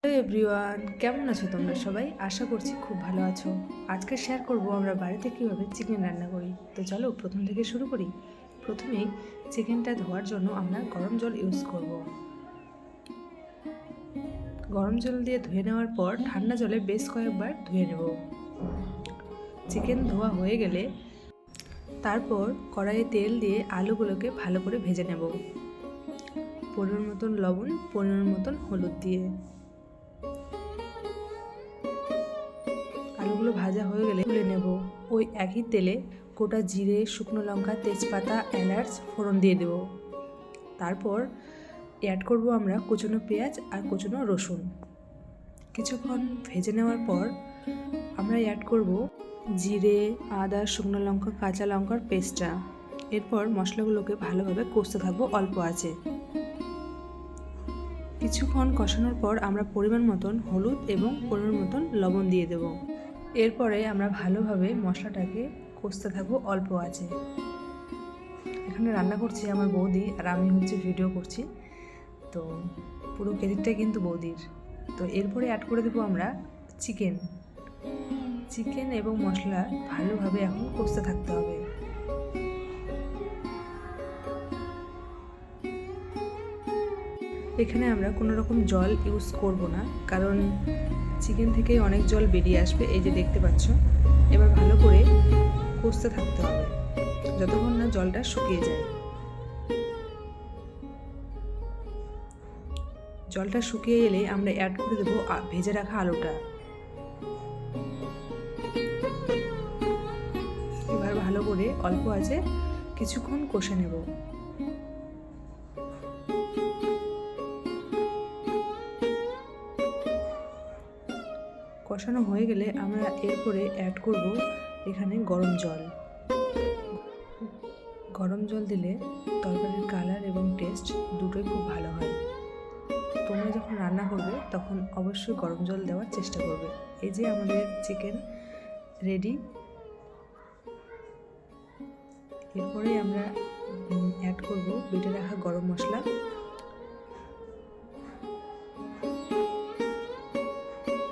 Hello everyone, কেমন আছো তোমরা সবাই? আশা করছি খুব ভালো আছো। আজকে শেয়ার করব আমরা বাড়িতে কীভাবে চিকেন রান্না করি। তো চলো প্রথম থেকে শুরু করি। প্রথমেই চিকেনটা ধোয়ার জন্য আমরা গরম জল ইউজ করব। গরম জল দিয়ে ধুয়ে নেওয়ার পর ঠান্ডা জলে বেশ কয়েকবার ধুয়ে নেব। চিকেন ধোয়া হয়ে গেলে তারপর কড়াইয়ে তেল দিয়ে আলুগুলোকে ভালো করে ভেজে নেব। পরিমাণ মতন লবণ, পরিমাণ মতন হলুদ দিয়ে আলুগুলো ভাজা হয়ে গেলে তুলে নেব। ওই একই তেলে গোটা জিরে, শুকনো লঙ্কা, তেজপাতা, এলাচ ফোড়ন দিয়ে দেব। তারপর অ্যাড করব আমরা কুচনো পেঁয়াজ আর কুচনো রসুন। কিছুক্ষণ ভেজে নেওয়ার পর আমরা অ্যাড করব জিরে, আদা, শুকনো লঙ্কা, কাঁচা লঙ্কার পেস্টটা। এরপর মশলাগুলোকে ভালোভাবে কষতে থাকবো অল্প আঁচে। কিছুক্ষণ কষানোর পর আমরা পরিমাণ মতন হলুদ এবং পরিমাণ মতন লবণ দিয়ে দেব। এরপরে আমরা ভালোভাবে মশলাটাকে কষতে থাকবো অল্প আঁচে। এখানে রান্না করছি আমার বৌদি, আর আমি ভিডিও করছি, তো পুরো ক্রেডিটটাই কিন্তু বৌদির। তো এরপরে অ্যাড করে দেবো আমরা চিকেন এবং মশলা ভালোভাবে এখন কষতে থাকতে হবে। এখানে আমরা কোনো রকম জল ইউজ করব না, কারণ চিকেন থেকে অনেক জল বেরিয়ে আসবে, এই যে দেখতে পাচ্ছ। এবার ভালো করে কষতে থাকতে হবে যতক্ষণ না জলটা শুকিয়ে যায়। জলটা শুকিয়ে এলে আমরা অ্যাড করে দেবো ভেজে রাখা আলুটা। এবার ভালো করে অল্প আঁচে কিছুক্ষণ কষে নেব। কষানো হয়ে গেলে আমরা এরপরে অ্যাড করব এখানে গরম জল। গরম জল দিলে তরকারির কালার এবং টেস্ট দুটোই খুব ভালো হয়। তোমরা যখন রান্না করবে তখন অবশ্যই গরম জল দেওয়ার চেষ্টা করবে। এই যে আমাদের চিকেন রেডি। এরপরে আমরা অ্যাড করব বেটে রাখা গরম মশলা।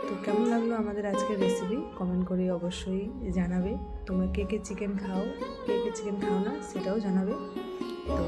তো কেমন লাগলো আমাদের আজকের রেসিপি কমেন্ট করে অবশ্যই জানাবে। তোমরা কে কে চিকেন খাও, কে কে চিকেন খাও না সেটাও জানাবে। তো